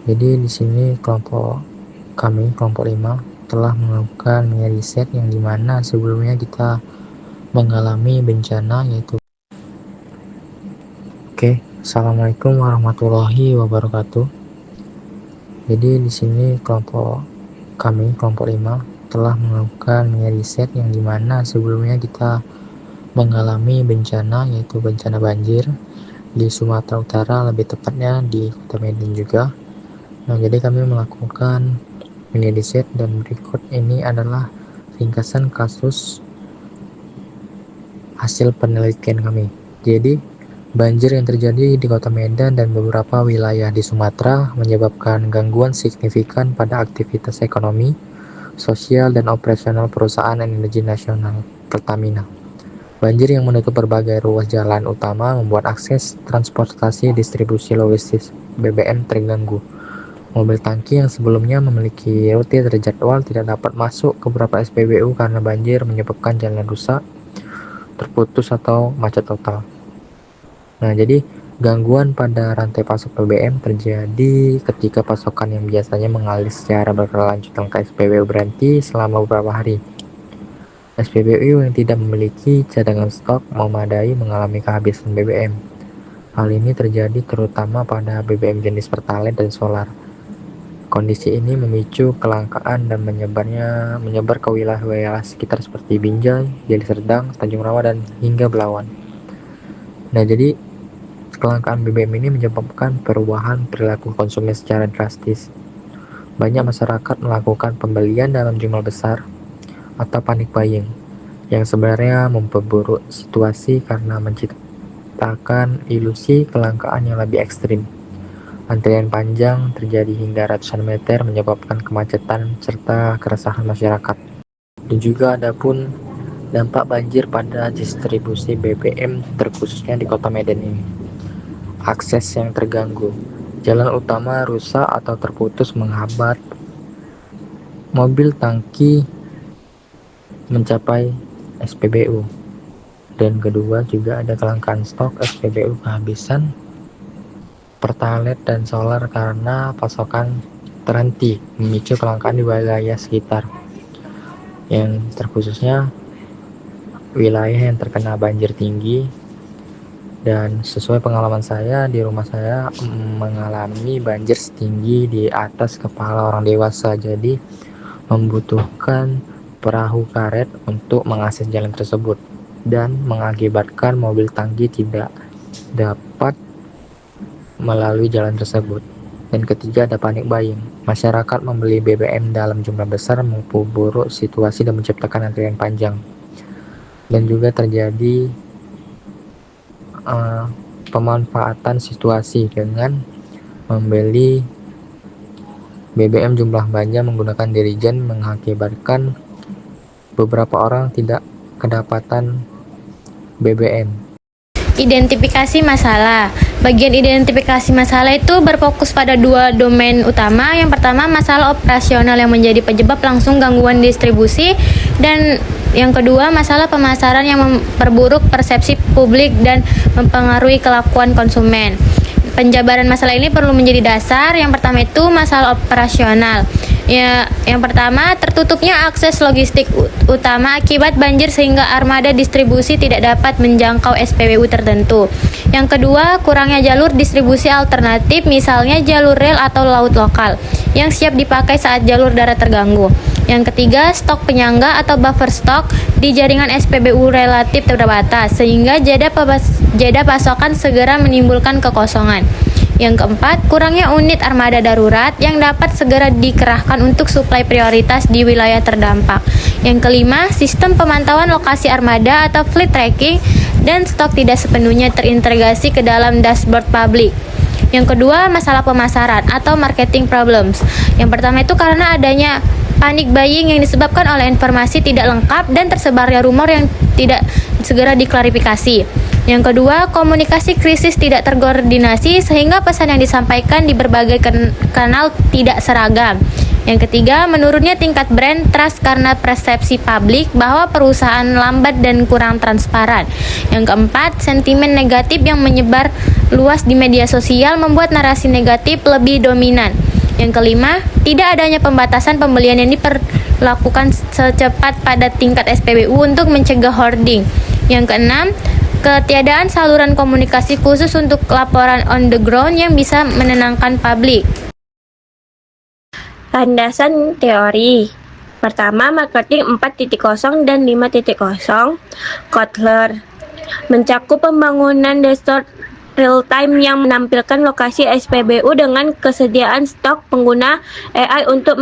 Jadi di sini kelompok 5 telah melakukan mini riset yang dimana sebelumnya kita mengalami bencana yaitu. Oke, Assalamualaikum warahmatullahi wabarakatuh. Jadi di sini kelompok 5 telah melakukan mini riset yang dimana sebelumnya kita mengalami bencana yaitu bencana banjir di Sumatera Utara, lebih tepatnya di Kota Medan juga. Nah, jadi kami melakukan mini riset dan berikut ini adalah ringkasan kasus hasil penelitian kami. Jadi, banjir yang terjadi di Kota Medan dan beberapa wilayah di Sumatera menyebabkan gangguan signifikan pada aktivitas ekonomi, sosial, dan operasional perusahaan energi nasional Pertamina. Banjir yang menutup berbagai ruas jalan utama membuat akses transportasi distribusi logistik BBM terganggu. Mobil tangki yang sebelumnya memiliki rute terjadwal tidak dapat masuk ke beberapa SPBU karena banjir menyebabkan jalan rusak, terputus atau macet total. Nah, jadi gangguan pada rantai pasok BBM terjadi ketika pasokan yang biasanya mengalir secara berkelanjutan ke SPBU berhenti selama beberapa hari. SPBU yang tidak memiliki cadangan stok memadai mengalami kehabisan BBM. Hal ini terjadi terutama pada BBM jenis Pertalite dan solar. Kondisi ini memicu kelangkaan dan menyebar ke wilayah-wilayah sekitar seperti Binjai, Deli Serdang, Tanjung Rawa, dan hingga Belawan. Nah, jadi kelangkaan BBM ini menyebabkan perubahan perilaku konsumen secara drastis. Banyak masyarakat melakukan pembelian dalam jumlah besar atau panic buying, yang sebenarnya memperburuk situasi karena menciptakan ilusi kelangkaan yang lebih ekstrim. Antrian panjang terjadi hingga ratusan meter menyebabkan kemacetan serta keresahan masyarakat. Dan juga ada pun dampak banjir pada distribusi BBM terkhususnya di Kota Medan ini. Akses yang terganggu. Jalan utama rusak atau terputus menghambat mobil tangki mencapai SPBU. Dan kedua juga ada kelangkaan stok SPBU kehabisan Pertalite dan solar karena pasokan terhenti, memicu kelangkaan di wilayah sekitar, yang terkhususnya wilayah yang terkena banjir tinggi. Dan sesuai pengalaman saya, di rumah saya mengalami banjir setinggi di atas kepala orang dewasa, jadi membutuhkan perahu karet untuk mengakses jalan tersebut dan mengakibatkan mobil tangki tidak dapat melalui jalan tersebut. Dan ketiga ada panic buying. Masyarakat membeli BBM dalam jumlah besar memperburuk situasi dan menciptakan antrian panjang. Dan juga terjadi pemanfaatan situasi dengan membeli BBM jumlah banyak menggunakan dirijen, mengakibatkan beberapa orang tidak kedapatan BBM. Identifikasi masalah. Bagian identifikasi masalah itu berfokus pada dua domain utama. Yang pertama, masalah operasional yang menjadi penyebab langsung gangguan distribusi, dan yang kedua, masalah pemasaran yang memperburuk persepsi publik dan mempengaruhi kelakuan konsumen. Penjabaran masalah ini perlu menjadi dasar. Yang pertama itu masalah operasional. Ya, yang pertama, tertutupnya akses logistik utama akibat banjir sehingga armada distribusi tidak dapat menjangkau SPBU tertentu. Yang kedua, kurangnya jalur distribusi alternatif, misalnya jalur rel atau laut lokal, yang siap dipakai saat jalur darat terganggu. Yang ketiga, stok penyangga atau buffer stock di jaringan SPBU relatif terbatas, sehingga jeda pasokan segera menimbulkan kekosongan. Yang keempat, kurangnya unit armada darurat yang dapat segera dikerahkan untuk suplai prioritas di wilayah terdampak. Yang kelima, sistem pemantauan lokasi armada atau fleet tracking dan stok tidak sepenuhnya terintegrasi ke dalam dashboard publik. Yang kedua, masalah pemasaran atau marketing problems. Yang pertama itu karena adanya panic buying yang disebabkan oleh informasi tidak lengkap dan tersebarnya rumor yang tidak segera diklarifikasi. Yang kedua, komunikasi krisis tidak terkoordinasi sehingga pesan yang disampaikan di berbagai kanal tidak seragam. Yang ketiga, menurunnya tingkat brand trust karena persepsi publik bahwa perusahaan lambat dan kurang transparan. Yang keempat, sentimen negatif yang menyebar luas di media sosial membuat narasi negatif lebih dominan. Yang kelima, tidak adanya pembatasan pembelian yang diperlakukan secepat pada tingkat SPBU untuk mencegah hoarding. Yang keenam, ketiadaan saluran komunikasi khusus untuk laporan on the ground yang bisa menenangkan publik. Landasan teori. Pertama, marketing 4.0 dan 5.0. Kotler mencakup pembangunan dashboard real-time yang menampilkan lokasi SPBU dengan kesediaan stok pengguna AI untuk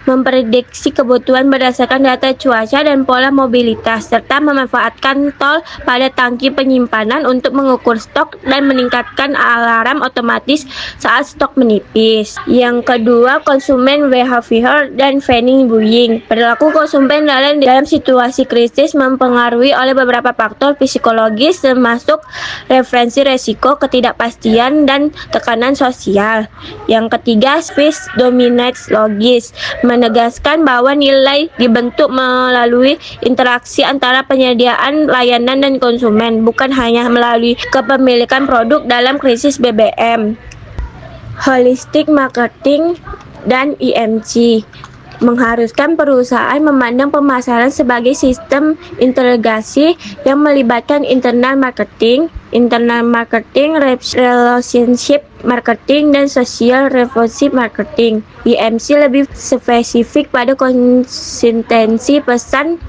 memprediksi kebutuhan berdasarkan data cuaca dan pola mobilitas, serta memanfaatkan tol pada tangki penyimpanan untuk mengukur stok dan meningkatkan alarm otomatis saat stok menipis. Yang kedua, konsumen behavior dan planning buying. Perilaku konsumen dalam situasi krisis mempengaruhi oleh beberapa faktor psikologis termasuk referensi resiko, ketidakpastian, dan tekanan sosial. Yang ketiga, space dominates logis, menegaskan bahwa nilai dibentuk melalui interaksi antara penyediaan layanan dan konsumen, bukan hanya melalui kepemilikan produk dalam krisis BBM. Holistic marketing dan EMC mengharuskan perusahaan memandang pemasaran sebagai sistem integrasi yang melibatkan internal marketing, relationship marketing, dan social responsive marketing. EMC lebih spesifik pada konsistensi pesan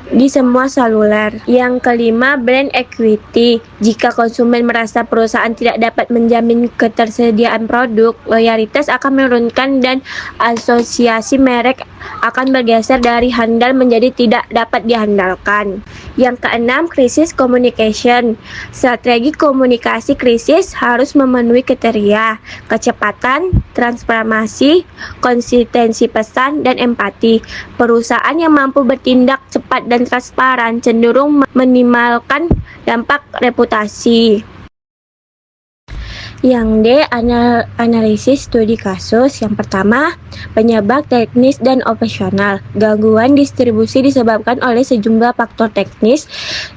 di semua saluler. Yang kelima, brand equity. Jika konsumen merasa perusahaan tidak dapat menjamin ketersediaan produk, loyalitas akan menurunkan dan asosiasi merek akan bergeser dari handal menjadi tidak dapat diandalkan. Yang keenam, krisis communication. Strategi komunikasi krisis harus memenuhi kriteria kecepatan, transformasi, konsistensi pesan, dan empati. Perusahaan yang mampu bertindak cepat dan transparan cenderung meminimalkan dampak reputasi. Yang D, analisis studi kasus. Yang pertama, penyebab teknis dan operasional. Gangguan distribusi disebabkan oleh sejumlah faktor teknis,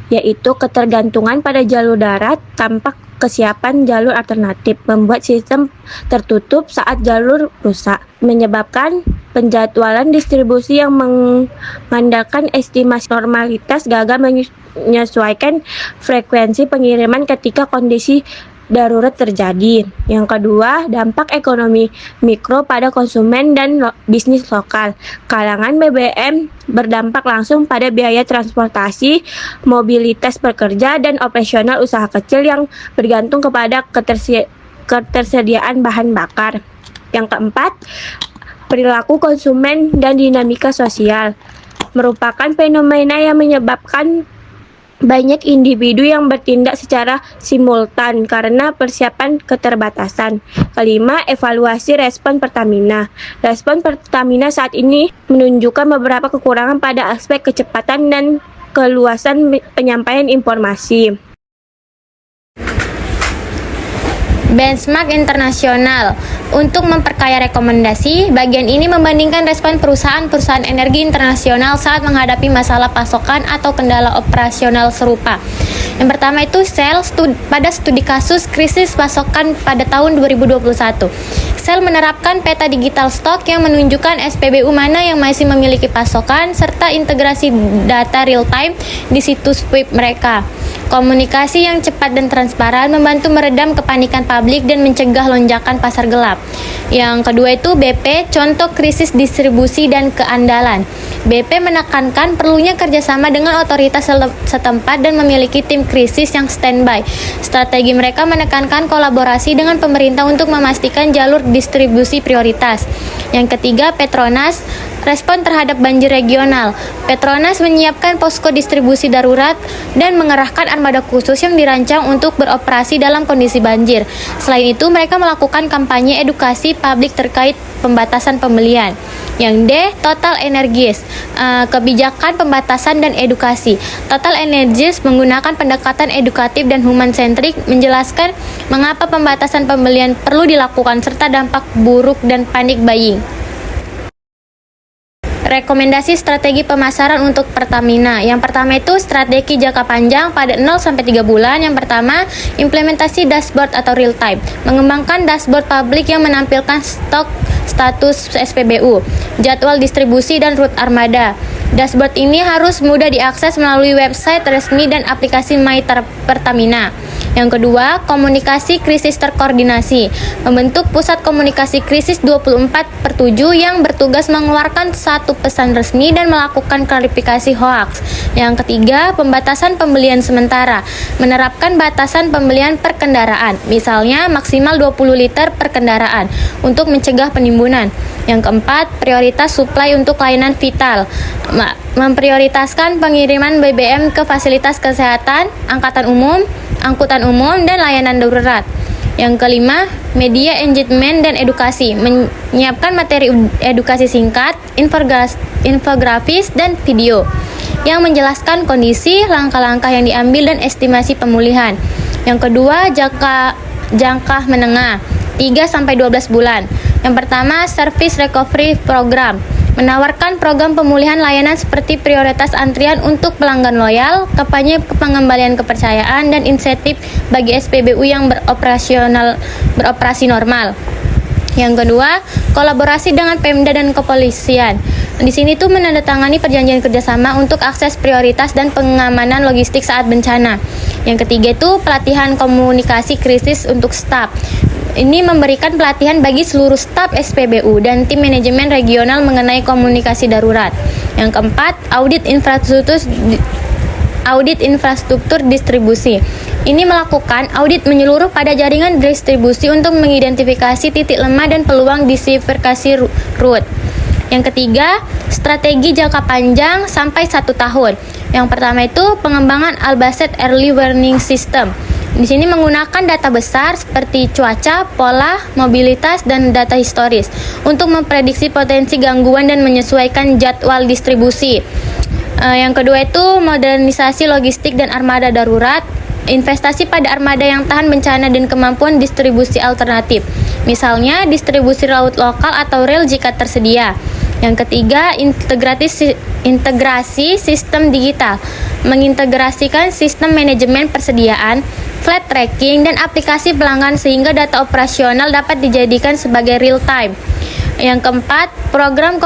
yaitu ketergantungan pada jalur darat tanpa kesiapan jalur alternatif, membuat sistem tertutup saat jalur rusak, menyebabkan penjadwalan distribusi yang mengandalkan estimasi normalitas gagal menyesuaikan frekuensi pengiriman ketika kondisi darurat terjadi. Yang kedua, dampak ekonomi mikro pada konsumen dan bisnis lokal. Kalangan BBM berdampak langsung pada biaya transportasi, mobilitas pekerja, dan operasional usaha kecil yang bergantung kepada ketersediaan bahan bakar. Yang keempat, perilaku konsumen dan dinamika sosial merupakan fenomena yang menyebabkan banyak individu yang bertindak secara simultan karena persiapan keterbatasan. Kelima, evaluasi respon Pertamina. Respon Pertamina saat ini menunjukkan beberapa kekurangan pada aspek kecepatan dan keluasan penyampaian informasi. Benchmark internasional. Untuk memperkaya rekomendasi, bagian ini membandingkan respon perusahaan-perusahaan energi internasional saat menghadapi masalah pasokan atau kendala operasional serupa. Yang pertama itu Shell pada studi kasus krisis pasokan pada tahun 2021. Shell menerapkan peta digital stok yang menunjukkan SPBU mana yang masih memiliki pasokan serta integrasi data real time di situs web mereka. Komunikasi yang cepat dan transparan membantu meredam kepanikan publik dan mencegah lonjakan pasar gelap. Yang kedua itu BP, contoh krisis distribusi dan keandalan. BP menekankan perlunya kerjasama dengan otoritas setempat dan memiliki tim krisis yang standby. Strategi mereka menekankan kolaborasi dengan pemerintah untuk memastikan jalur distribusi prioritas. Yang ketiga, Petronas, respon terhadap banjir regional. Petronas menyiapkan posko distribusi darurat dan mengerahkan armada khusus yang dirancang untuk beroperasi dalam kondisi banjir. Selain itu, mereka melakukan kampanye edukasi publik terkait pembatasan pembelian. Yang D, Total Energies, kebijakan pembatasan dan edukasi. Total Energies menggunakan pendekatan edukatif dan human-centric menjelaskan mengapa pembatasan pembelian perlu dilakukan serta dampak buruk dan panic buying. Rekomendasi strategi pemasaran untuk Pertamina. Yang pertama itu strategi jangka panjang pada 0-3 bulan. Yang pertama, implementasi dashboard atau real time. Mengembangkan dashboard publik yang menampilkan stok status SPBU, jadwal distribusi dan rute armada. Dashboard ini harus mudah diakses melalui website resmi dan aplikasi My Pertamina. Yang kedua, komunikasi krisis terkoordinasi. Membentuk pusat komunikasi krisis 24/7 yang bertugas mengeluarkan satu pesan resmi dan melakukan klarifikasi hoaks. Yang ketiga, pembatasan pembelian sementara. Menerapkan batasan pembelian per kendaraan, misalnya maksimal 20 liter per kendaraan untuk mencegah penimbunan. Yang keempat, prioritas suplai untuk layanan vital. Memprioritaskan pengiriman BBM ke fasilitas kesehatan, angkutan umum, dan layanan darurat. Yang kelima, media engagement dan edukasi. Menyiapkan materi edukasi singkat, infografis, dan video yang menjelaskan kondisi, langkah-langkah yang diambil, dan estimasi pemulihan. Yang kedua, jangka menengah 3-12 bulan. Yang pertama, Service Recovery Program. Menawarkan program pemulihan layanan seperti prioritas antrian untuk pelanggan loyal, kampanye pengembalian kepercayaan, dan insentif bagi SPBU yang beroperasi normal. Yang kedua, kolaborasi dengan Pemda dan kepolisian. Di sini tuh menandatangani perjanjian kerjasama untuk akses prioritas dan pengamanan logistik saat bencana. Yang ketiga itu pelatihan komunikasi krisis untuk staf. Ini memberikan pelatihan bagi seluruh staf SPBU dan tim manajemen regional mengenai komunikasi darurat. Yang keempat, audit infrastruktur distribusi. Ini melakukan audit menyeluruh pada jaringan distribusi untuk mengidentifikasi titik lemah dan peluang diversifikasi route. Yang ketiga, strategi jangka panjang sampai 1 tahun. Yang pertama itu pengembangan Albacete Early Warning System. Di sini menggunakan data besar seperti cuaca, pola, mobilitas, dan data historis untuk memprediksi potensi gangguan dan menyesuaikan jadwal distribusi. Yang kedua itu modernisasi logistik dan armada darurat. Investasi pada armada yang tahan bencana dan kemampuan distribusi alternatif. Misalnya distribusi laut lokal atau rel jika tersedia. Yang ketiga, integrasi sistem digital. Mengintegrasikan sistem manajemen persediaan, flat tracking, dan aplikasi pelanggan sehingga data operasional dapat dijadikan sebagai real time. Yang keempat, program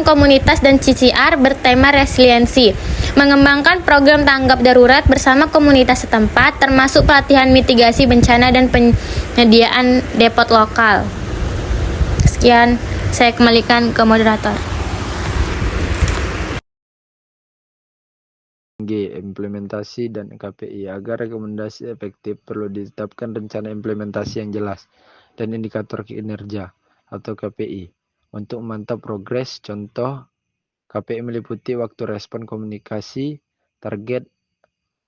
komunitas dan CCR bertema resiliensi. Mengembangkan program tanggap darurat bersama komunitas setempat, termasuk pelatihan mitigasi bencana dan penyediaan depot lokal. Sekian, saya kembalikan ke moderator. Implementasi dan KPI. Agar rekomendasi efektif, perlu ditetapkan rencana implementasi yang jelas dan indikator kinerja atau KPI untuk memantau progres. Contoh, KPI meliputi waktu respon komunikasi, target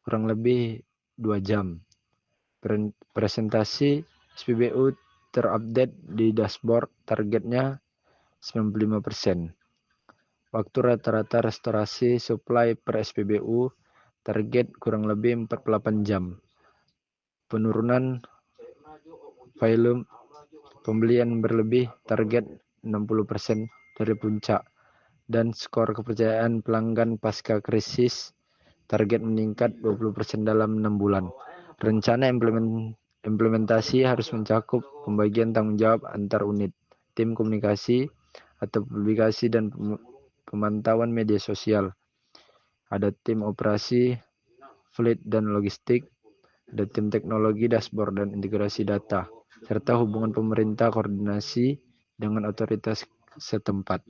kurang lebih 2 jam. Presentasi SPBU terupdate di dashboard, targetnya 95%. Waktu rata-rata restorasi supply per SPBU, target kurang lebih 48 jam. Penurunan volume pembelian berlebih, target 60% dari puncak. Dan skor kepercayaan pelanggan pasca krisis, target meningkat 20% dalam 6 bulan. Rencana implementasi harus mencakup pembagian tanggung jawab antar unit, tim komunikasi atau publikasi dan pemantauan media sosial. Ada tim operasi, fleet dan logistik, ada tim teknologi, dashboard dan integrasi data, serta hubungan pemerintah koordinasi dengan otoritas setempat.